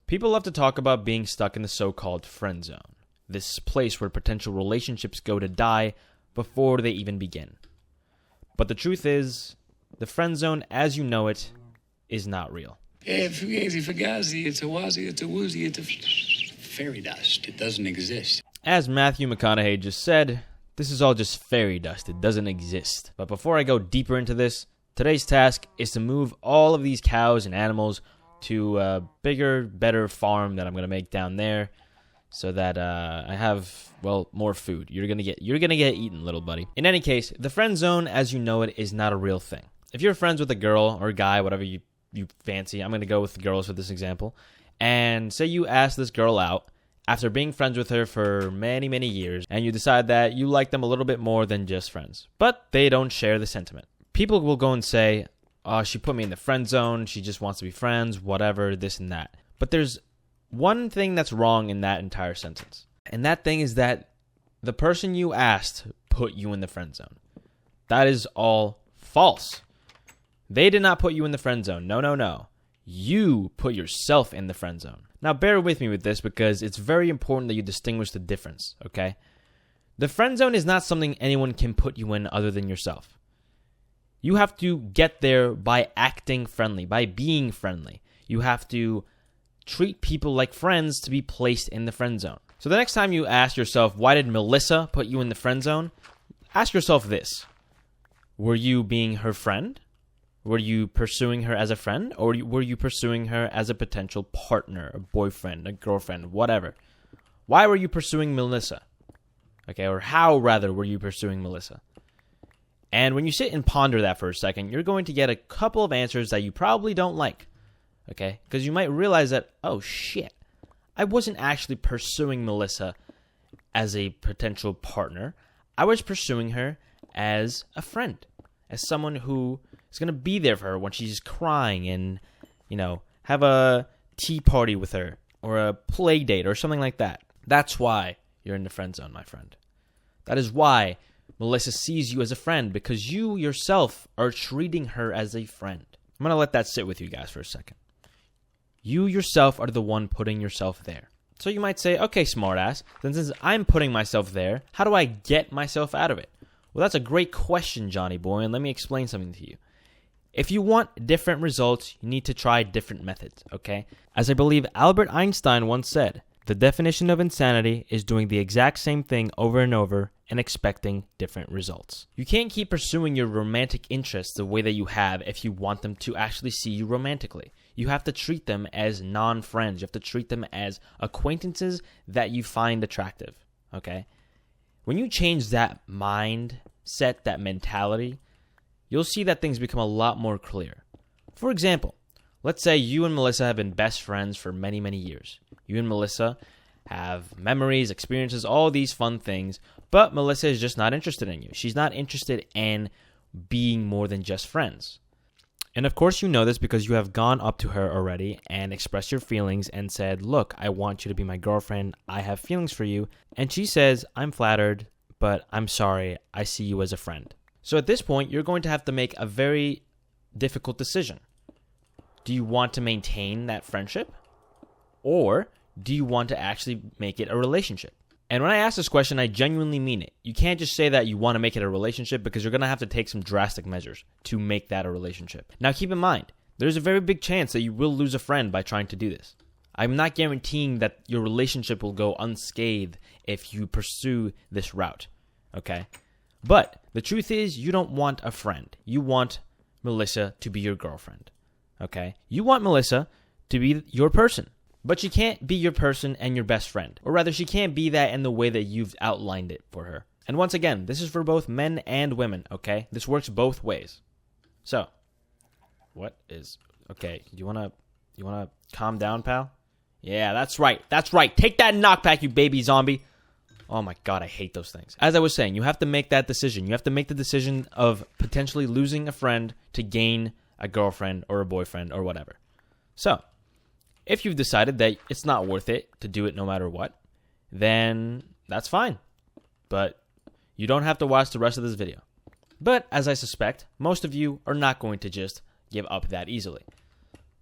People love to talk about being stuck in the so-called friend zone, this place where potential relationships go to die before they even begin. But the truth is, the friend zone as you know it is not real. It's fugazi, fugazi, it's a wazi, it's a woozy, it's a fairy dust. It doesn't exist. As Matthew McConaughey just said, this is all just fairy dust. It doesn't exist. But before I go deeper into this, today's task is to move all of these cows and animals to a bigger, better farm that I'm going to make down there so that I have, well, more food. You're going to get eaten, little buddy. In any case, the friend zone as you know it is not a real thing. If you're friends with a girl or a guy, whatever you fancy, I'm going to go with girls for this example, and say you ask this girl out after being friends with her for many, many years, and you decide that you like them a little bit more than just friends, but they don't share the sentiment. People will go and say, oh, she put me in the friend zone, she just wants to be friends, whatever, this and that. But there's one thing that's wrong in that entire sentence, and that thing is that the person you asked put you in the friend zone. That is all false. They did not put you in the friend zone. No. You put yourself in the friend zone. Now, bear with me with this because it's very important that you distinguish the difference, okay? The friend zone is not something anyone can put you in other than yourself. You have to get there by acting friendly, by being friendly. You have to treat people like friends to be placed in the friend zone. So the next time you ask yourself, why did Melissa put you in the friend zone? Ask yourself this. Were you being her friend? Were you pursuing her as a friend, or were you pursuing her as a potential partner, a boyfriend, a girlfriend, whatever? Why were you pursuing Melissa? Okay, or how, rather, were you pursuing Melissa? And when you sit and ponder that for a second, you're going to get a couple of answers that you probably don't like, okay? Because you might realize that, oh, shit, I wasn't actually pursuing Melissa as a potential partner. I was pursuing her as a friend, as someone who is going to be there for her when she's crying and, have a tea party with her or a play date or something like that. That's why you're in the friend zone, my friend. That is why Melissa sees you as a friend, because you yourself are treating her as a friend. I'm going to let that sit with you guys for a second. You yourself are the one putting yourself there. So you might say, okay, smartass, then since I'm putting myself there, how do I get myself out of it? Well, that's a great question, Johnny boy, and let me explain something to you. If you want different results, you need to try different methods, okay? As I believe Albert Einstein once said, the definition of insanity is doing the exact same thing over and over and expecting different results. You can't keep pursuing your romantic interests the way that you have if you want them to actually see you romantically. You have to treat them as non-friends. You have to treat them as acquaintances that you find attractive, okay? When you change that mindset, that mentality, you'll see that things become a lot more clear. For example, let's say you and Melissa have been best friends for many, many years. You and Melissa have memories, experiences, all these fun things, but Melissa is just not interested in you. She's not interested in being more than just friends. And of course you know this because you have gone up to her already and expressed your feelings and said, look, I want you to be my girlfriend. I have feelings for you. And she says, I'm flattered, but I'm sorry. I see you as a friend. So at this point, you're going to have to make a very difficult decision. Do you want to maintain that friendship? Or do you want to actually make it a relationship? And when I ask this question, I genuinely mean it. You can't just say that you want to make it a relationship because you're going to have to take some drastic measures to make that a relationship. Now keep in mind, there's a very big chance that you will lose a friend by trying to do this. I'm not guaranteeing that your relationship will go unscathed if you pursue this route, okay? But the truth is, you don't want a friend. You want Melissa to be your girlfriend, okay? You want Melissa to be your person. But she can't be your person and your best friend. Or rather, she can't be that in the way that you've outlined it for her. And once again, this is for both men and women, okay? This works both ways. So, okay, you wanna calm down, pal? Yeah, that's right. Take that knockback, you baby zombie. Oh my God, I hate those things. As I was saying, you have to make that decision. You have to make the decision of potentially losing a friend to gain a girlfriend or a boyfriend or whatever. So, if you've decided that it's not worth it to do it no matter what, then that's fine. But you don't have to watch the rest of this video. But as I suspect, most of you are not going to just give up that easily.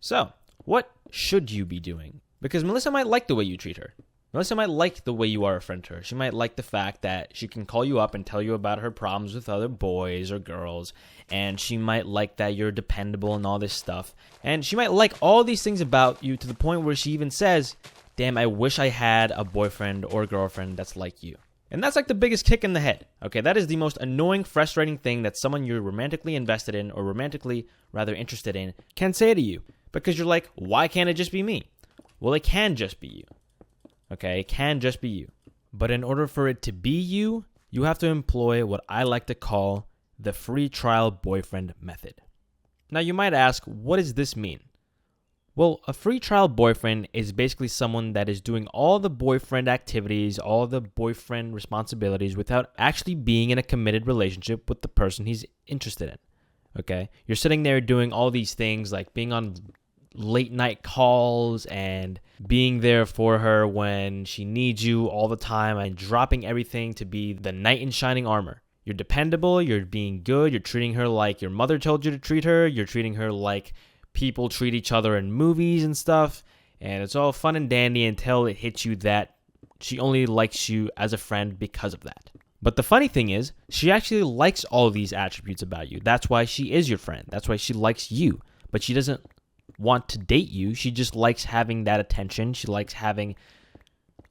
So, what should you be doing? Because Melissa might like the way you treat her. Melissa might like the way you are a friend to her. She might like the fact that she can call you up and tell you about her problems with other boys or girls. And she might like that you're dependable and all this stuff. And she might like all these things about you to the point where she even says, damn, I wish I had a boyfriend or girlfriend that's like you. And that's like the biggest kick in the head. Okay, that is the most annoying, frustrating thing that someone you're romantically invested in or romantically rather interested in can say to you. Because you're like, why can't it just be me? Well, it can just be you. Okay, it can just be you. But in order for it to be you, you have to employ what I like to call the free trial boyfriend method. Now, you might ask, what does this mean? Well, a free trial boyfriend is basically someone that is doing all the boyfriend activities, all the boyfriend responsibilities without actually being in a committed relationship with the person he's interested in. Okay? You're sitting there doing all these things like being on late night calls and being there for her when she needs you all the time and dropping everything to be the knight in shining armor. You're dependable, you're being good, you're treating her like your mother told you to treat her, you're treating her like people treat each other in movies and stuff, and it's all fun and dandy until it hits you that she only likes you as a friend because of that. But the funny thing is, she actually likes all these attributes about you. That's why she is your friend. That's why she likes you. But she doesn't want to date you. She just likes having that attention. She likes having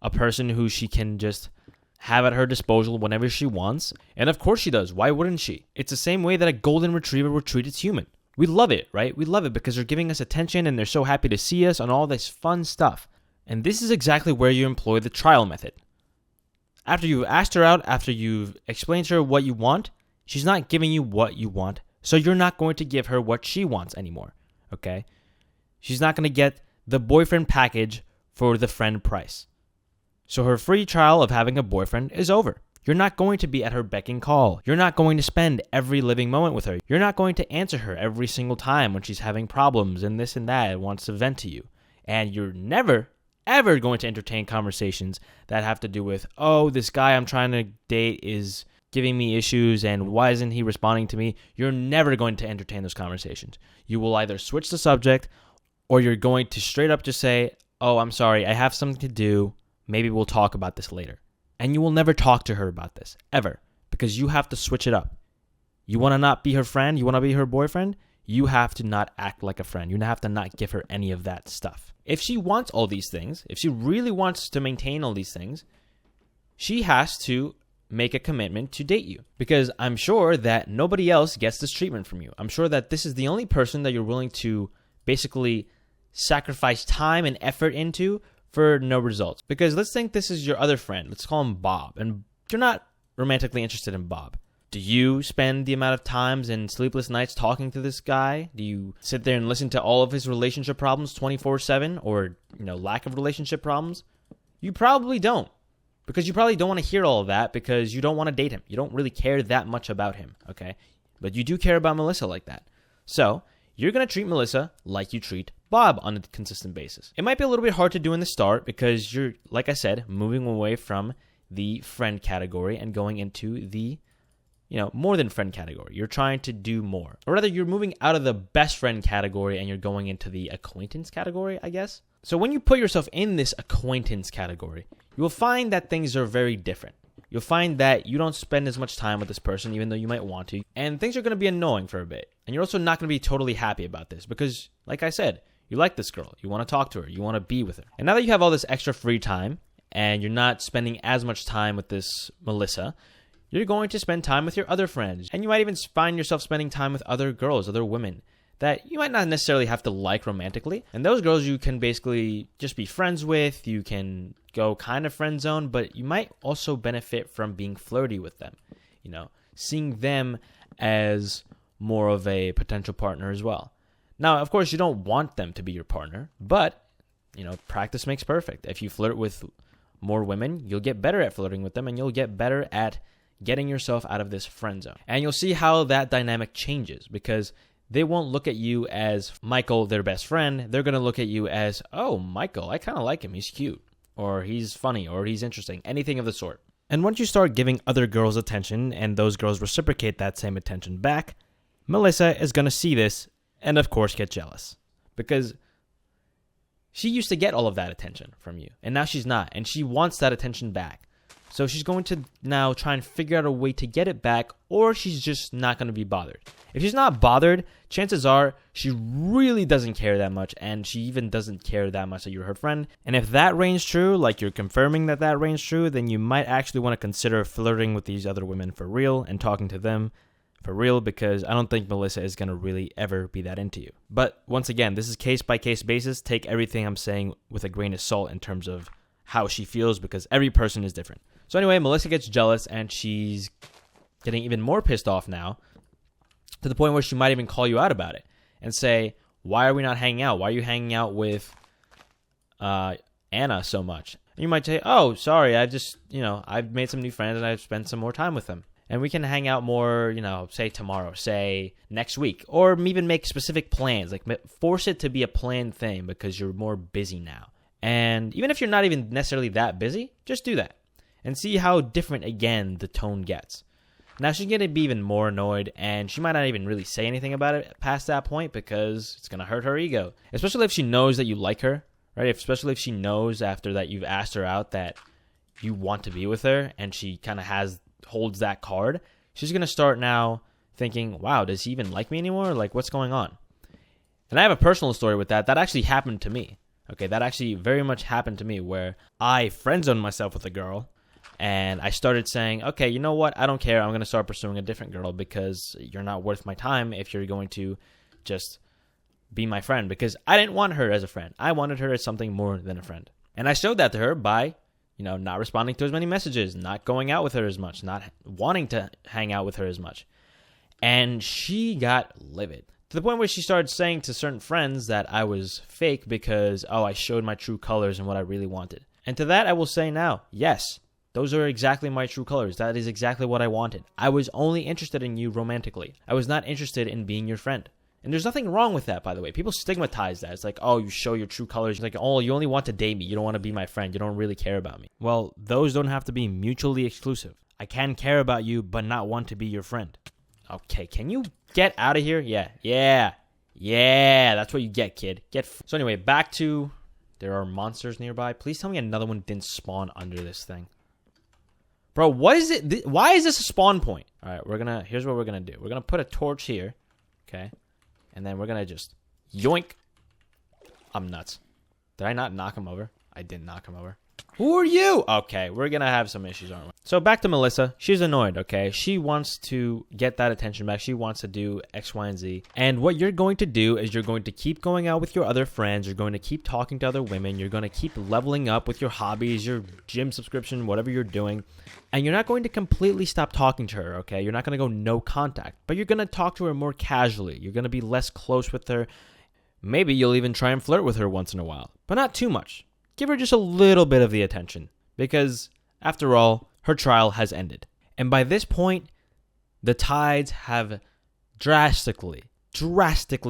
a person who she can just have at her disposal whenever she wants. And of course she does. Why wouldn't she? It's the same way that a golden retriever would treat its human. We love it, right? We love it because they're giving us attention and they're so happy to see us and all this fun stuff. And this is exactly where you employ the trial method. After you've asked her out, after you've explained to her what you want, she's not giving you what you want. So you're not going to give her what she wants anymore, okay? She's not going to get the boyfriend package for the friend price. So her free trial of having a boyfriend is over. You're not going to be at her beck and call. You're not going to spend every living moment with her. You're not going to answer her every single time when she's having problems and this and that and wants to vent to you. And you're never, ever going to entertain conversations that have to do with, oh, this guy I'm trying to date is giving me issues and why isn't he responding to me? You're never going to entertain those conversations. You will either switch the subject or you're going to straight up just say, oh, I'm sorry, I have something to do. Maybe we'll talk about this later. And you will never talk to her about this, ever, because you have to switch it up. You want to not be her friend? You want to be her boyfriend? You have to not act like a friend. You have to not give her any of that stuff. If she wants all these things, if she really wants to maintain all these things, she has to make a commitment to date you. Because I'm sure that nobody else gets this treatment from you. I'm sure that this is the only person that you're willing to basically sacrifice time and effort into for no results. Because let's think this is your other friend. Let's call him Bob. And you're not romantically interested in Bob. Do you spend the amount of times and sleepless nights talking to this guy? Do you sit there and listen to all of his relationship problems 24/7 or, lack of relationship problems? You probably don't. Because you probably don't want to hear all of that because you don't want to date him. You don't really care that much about him, okay? But you do care about Melissa like that. So you're going to treat Melissa like you treat Bob on a consistent basis. It might be a little bit hard to do in the start because you're, like I said, moving away from the friend category and going into the, more than friend category. You're trying to do more. Or rather, you're moving out of the best friend category and you're going into the acquaintance category, I guess. So when you put yourself in this acquaintance category, you will find that things are very different. You'll find that you don't spend as much time with this person, even though you might want to. And things are going to be annoying for a bit. And you're also not going to be totally happy about this because, like I said, you like this girl. You want to talk to her. You want to be with her. And now that you have all this extra free time and you're not spending as much time with this Melissa, you're going to spend time with your other friends. And you might even find yourself spending time with other girls, other women that you might not necessarily have to like romantically. And those girls you can basically just be friends with. You can go kind of friend zone, but you might also benefit from being flirty with them. Seeing them as more of a potential partner as well. Now, of course, you don't want them to be your partner, but, practice makes perfect. If you flirt with more women, you'll get better at flirting with them and you'll get better at getting yourself out of this friend zone. And you'll see how that dynamic changes because they won't look at you as Michael, their best friend. They're going to look at you as, oh, Michael, I kind of like him. He's cute, or he's funny, or he's interesting, anything of the sort. And once you start giving other girls attention and those girls reciprocate that same attention back, Melissa is going to see this and, of course, get jealous because She used to get all of that attention from you, and now she's not, and she wants that attention back. So she's going to now try and figure out a way to get it back, or she's just not going to be bothered. If she's not bothered, chances are she really doesn't care that much, and she even doesn't care that much that you're her friend. And if that reigns true, like you're confirming that reigns true, then you might actually want to consider flirting with these other women for real and talking to them for real, because I don't think Melissa is going to really ever be that into you. But once again, this is case-by-case basis. Take everything I'm saying with a grain of salt in terms of how she feels, because every person is different. So anyway, Melissa gets jealous, and she's getting even more pissed off now, to the point where she might even call you out about it and say, why are we not hanging out? Why are you hanging out with Anna so much? And you might say, oh, sorry, I've made some new friends and I've spent some more time with them. And we can hang out more, say tomorrow, say next week, or even make specific plans, like force it to be a planned thing because you're more busy now. And even if you're not even necessarily that busy, just do that and see how different, again, the tone gets. Now, she's going to be even more annoyed, and she might not even really say anything about it past that point because it's going to hurt her ego, especially if she knows that you like her, right? Especially if she knows after that you've asked her out that you want to be with her, and she kind of holds that card. She's going to start now thinking, wow, does he even like me anymore? Like, what's going on? And I have a personal story with that. That actually happened to me. Okay, that actually very much happened to me, where I friendzoned myself with a girl. And I started saying, okay, you know what? I don't care. I'm going to start pursuing a different girl because you're not worth my time if you're going to just be my friend. Because I didn't want her as a friend. I wanted her as something more than a friend. And I showed that to her by, not responding to as many messages, not going out with her as much, not wanting to hang out with her as much. And she got livid. To the point where she started saying to certain friends that I was fake because, I showed my true colors and what I really wanted. And to that, I will say now, yes. Those are exactly my true colors. That is exactly what I wanted. I was only interested in you romantically. I was not interested in being your friend. And there's nothing wrong with that, by the way. People stigmatize that. It's like, oh, you show your true colors. It's like, oh, you only want to date me. You don't want to be my friend. You don't really care about me. Well, those don't have to be mutually exclusive. I can care about you, but not want to be your friend. Okay, can you get out of here? Yeah. That's what you get, kid. So anyway, back to, there are monsters nearby. Please tell me another one didn't spawn under this thing. Bro, what is it? Why is this a spawn point? All right, here's what we're going to do. We're going to put a torch here, okay? And then we're going to just yoink. I'm nuts. Did I not knock him over? I didn't knock him over. Who are you? Okay, we're going to have some issues, aren't we? So back to Melissa. She's annoyed, okay? She wants to get that attention back. She wants to do X, Y, and Z. And what you're going to do is you're going to keep going out with your other friends. You're going to keep talking to other women. You're going to keep leveling up with your hobbies, your gym subscription, whatever you're doing. And you're not going to completely stop talking to her, okay? You're not going to go no contact. But you're going to talk to her more casually. You're going to be less close with her. Maybe you'll even try and flirt with her once in a while. But not too much. Give her just a little bit of the attention, because, after all, her trial has ended. And by this point, the tides have drastically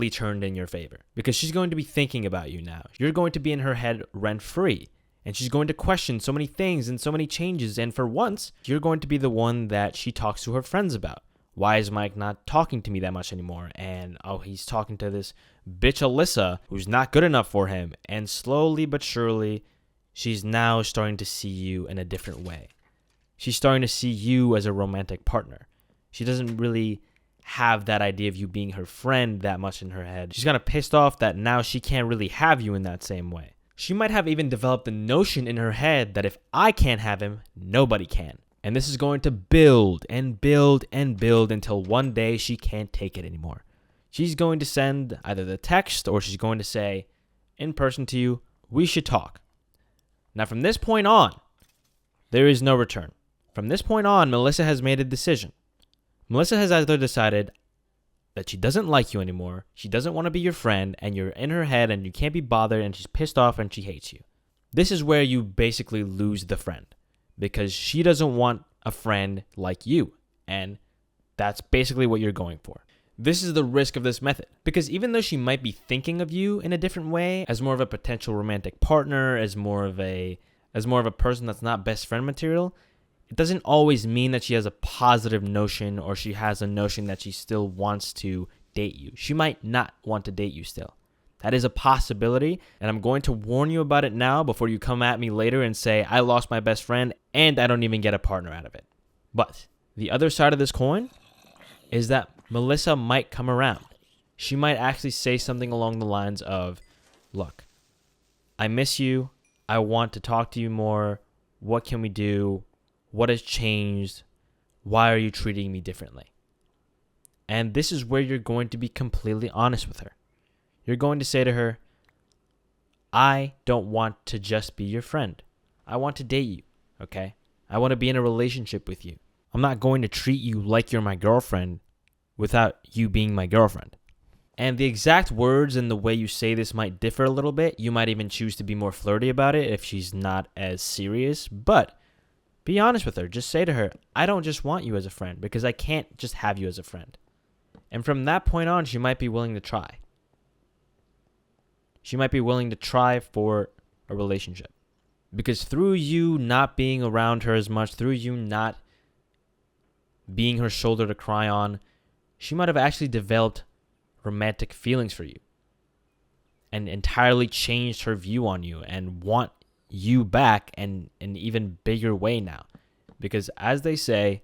turned in your favor, because she's going to be thinking about you now. You're going to be in her head rent-free, and she's going to question so many things and so many changes, and for once, you're going to be the one that she talks to her friends about. Why is Mike not talking to me that much anymore? And, he's talking to this bitch Alyssa, who's not good enough for him. And slowly but surely, she's now starting to see you in a different way. She's starting to see you as a romantic partner. She doesn't really have that idea of you being her friend that much in her head. She's kind of pissed off that now she can't really have you in that same way. She might have even developed the notion in her head that if I can't have him, nobody can. And this is going to build and build and build until one day she can't take it anymore. She's going to send either the text or she's going to say in person to you, we should talk. Now from this point on, there is no return. From this point on, Melissa has made a decision. Melissa has either decided that she doesn't like you anymore, she doesn't want to be your friend, and you're in her head and you can't be bothered and she's pissed off and she hates you. This is where you basically lose the friend. Because she doesn't want a friend like you. And that's basically what you're going for. This is the risk of this method. Because even though she might be thinking of you in a different way, as more of a potential romantic partner, as more of a person that's not best friend material, it doesn't always mean that she has a positive notion or she has a notion that she still wants to date you. She might not want to date you still. That is a possibility, and I'm going to warn you about it now before you come at me later and say, I lost my best friend and I don't even get a partner out of it. But the other side of this coin is that Melissa might come around. She might actually say something along the lines of, look, I miss you. I want to talk to you more. What can we do? What has changed? Why are you treating me differently? And this is where you're going to be completely honest with her. You're going to say to her, I don't want to just be your friend. I want to date you, okay? I want to be in a relationship with you. I'm not going to treat you like you're my girlfriend without you being my girlfriend. And the exact words and the way you say this might differ a little bit. You might even choose to be more flirty about it if she's not as serious. But be honest with her. Just say to her, I don't just want you as a friend because I can't just have you as a friend. And from that point on, she might be willing to try. She might be willing to try for a relationship. Because through you not being around her as much, through you not being her shoulder to cry on, she might have actually developed romantic feelings for you and entirely changed her view on you and want you back in an even bigger way now. Because as they say,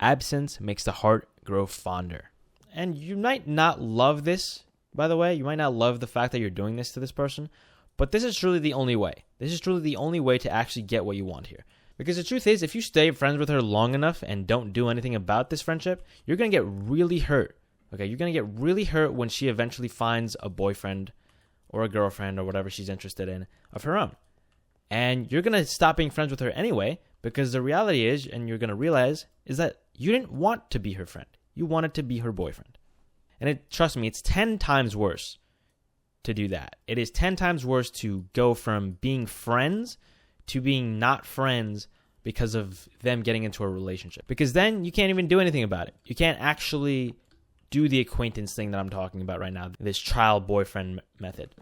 absence makes the heart grow fonder. And you might not love this, by the way. You might not love the fact that you're doing this to this person, but this is truly the only way. This is truly the only way to actually get what you want here. Because the truth is, if you stay friends with her long enough and don't do anything about this friendship, you're going to get really hurt. Okay, you're going to get really hurt when she eventually finds a boyfriend or a girlfriend or whatever she's interested in of her own. And you're going to stop being friends with her anyway, because the reality is, and you're going to realize, is that you didn't want to be her friend. You wanted to be her boyfriend. And trust me, it's 10 times worse to do that. It is 10 times worse to go from being friends to being not friends because of them getting into a relationship. Because then you can't even do anything about it. You can't actually do the acquaintance thing that I'm talking about right now, this child boyfriend method.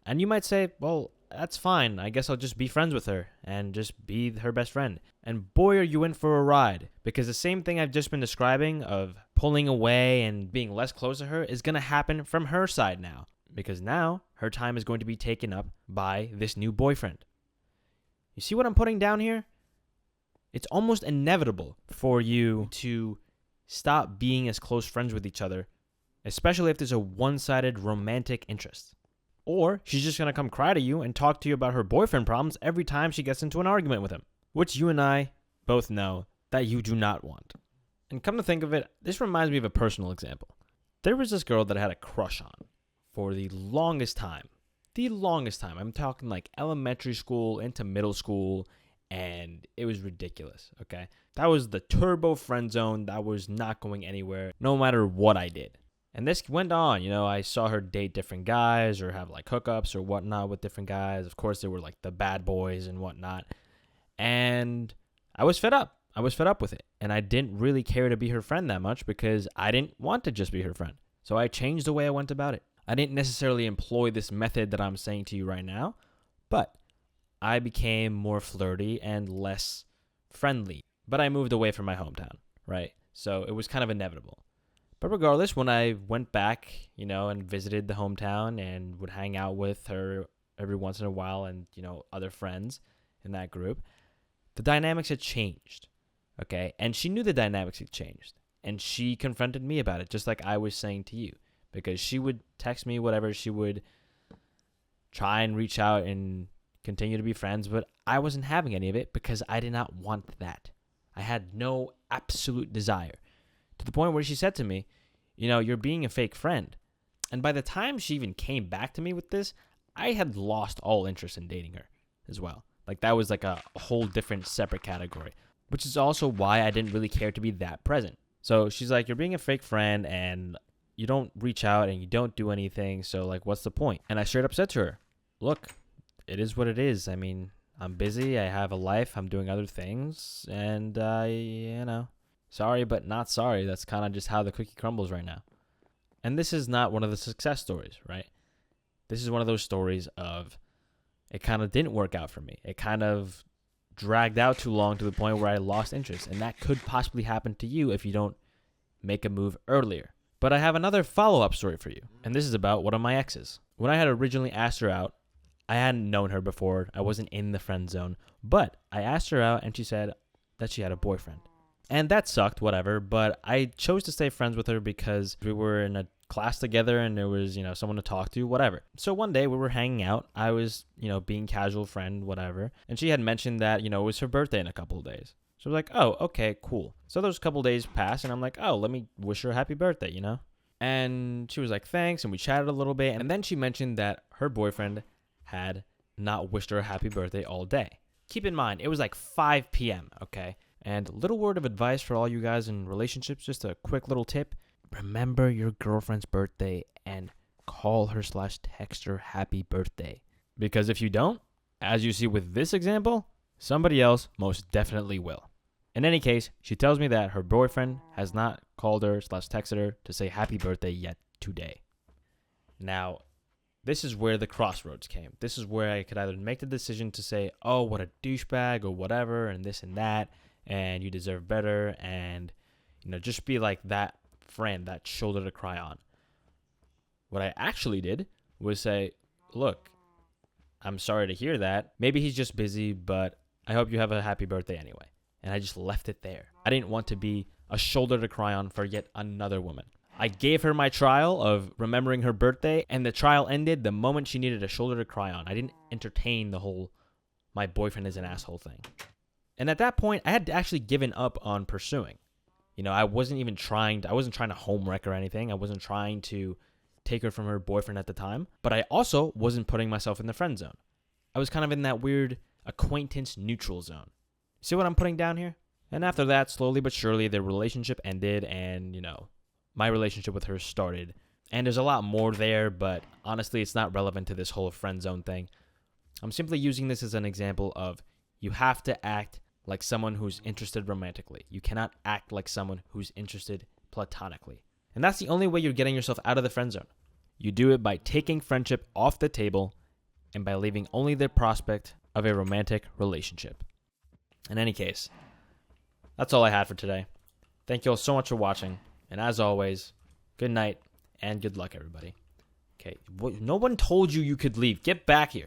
And you might say, well, that's fine. I guess I'll just be friends with her and just be her best friend. And boy, are you in for a ride. Because the same thing I've just been describing of pulling away and being less close to her is going to happen from her side now. Because now her time is going to be taken up by this new boyfriend. You see what I'm putting down here? It's almost inevitable for you to stop being as close friends with each other, especially if there's a one-sided romantic interest. Or she's just going to come cry to you and talk to you about her boyfriend problems every time she gets into an argument with him, which you and I both know that you do not want. And come to think of it, this reminds me of a personal example. There was this girl that I had a crush on for the longest time. The longest time. I'm talking like elementary school into middle school, and it was ridiculous, okay? That was the turbo friend zone. That was not going anywhere, no matter what I did. And this went on, I saw her date different guys or have like hookups or whatnot with different guys. Of course, they were like the bad boys and whatnot. And I was fed up. I was fed up with it. And I didn't really care to be her friend that much because I didn't want to just be her friend. So I changed the way I went about it. I didn't necessarily employ this method that I'm saying to you right now, but I became more flirty and less friendly. But I moved away from my hometown, right? So it was kind of inevitable. But regardless, when I went back, and visited the hometown and would hang out with her every once in a while and, other friends in that group, the dynamics had changed, okay? And she knew the dynamics had changed. And she confronted me about it, just like I was saying to you. Because she would text me, whatever, she would try and reach out and continue to be friends, but I wasn't having any of it because I did not want that. I had no absolute desire. To the point where she said to me, you're being a fake friend. And by the time she even came back to me with this, I had lost all interest in dating her as well. Like that was like a whole different separate category, which is also why I didn't really care to be that present. So she's like, you're being a fake friend and you don't reach out and you don't do anything. So like, what's the point? And I straight up said to her, look, it is what it is. I mean, I'm busy. I have a life. I'm doing other things. And, sorry, but not sorry. That's kind of just how the cookie crumbles right now. And this is not one of the success stories, right? This is one of those stories of it kind of didn't work out for me. It kind of dragged out too long to the point where I lost interest. And that could possibly happen to you if you don't make a move earlier. But I have another follow-up story for you. And this is about one of my exes. when I had originally asked her out, I hadn't known her before. I wasn't in the friend zone. But I asked her out and she said that she had a boyfriend. And that sucked, whatever. But I chose to stay friends with her because we were in a class together and there was, someone to talk to, whatever. So one day we were hanging out. I was, being casual friend, whatever. And she had mentioned that, it was her birthday in a couple of days. So I was like, oh, okay, cool. So those couple of days passed and I'm like, oh, let me wish her a happy birthday, And she was like, thanks. And we chatted a little bit. And then she mentioned that her boyfriend had not wished her a happy birthday all day. Keep in mind, it was like 5 p.m., okay? And little word of advice for all you guys in relationships, just a quick little tip. Remember your girlfriend's birthday and call her / text her happy birthday. Because if you don't, as you see with this example, somebody else most definitely will. In any case, she tells me that her boyfriend has not called her / texted her to say happy birthday yet today. Now, this is where the crossroads came. This is where I could either make the decision to say, oh, what a douchebag or whatever, and this and that, and you deserve better, and, just be like that friend, that shoulder to cry on. What I actually did was say, look, I'm sorry to hear that. Maybe he's just busy, but I hope you have a happy birthday anyway. And I just left it there. I didn't want to be a shoulder to cry on for yet another woman. I gave her my trial of remembering her birthday, and the trial ended the moment she needed a shoulder to cry on. I didn't entertain the whole my boyfriend is an asshole thing. And at that point, I had actually given up on pursuing. I wasn't trying to home wreck or anything. I wasn't trying to take her from her boyfriend at the time. But I also wasn't putting myself in the friend zone. I was kind of in that weird acquaintance neutral zone. See what I'm putting down here? And after that, slowly but surely, the relationship ended and, my relationship with her started. And there's a lot more there, but honestly, it's not relevant to this whole friend zone thing. I'm simply using this as an example of you have to act like someone who's interested romantically. You cannot act like someone who's interested platonically. And that's the only way you're getting yourself out of the friend zone. You do it by taking friendship off the table and by leaving only the prospect of a romantic relationship. In any case, that's all I had for today. Thank you all so much for watching. And as always, good night and good luck, everybody. Okay, no one told you could leave. Get back here.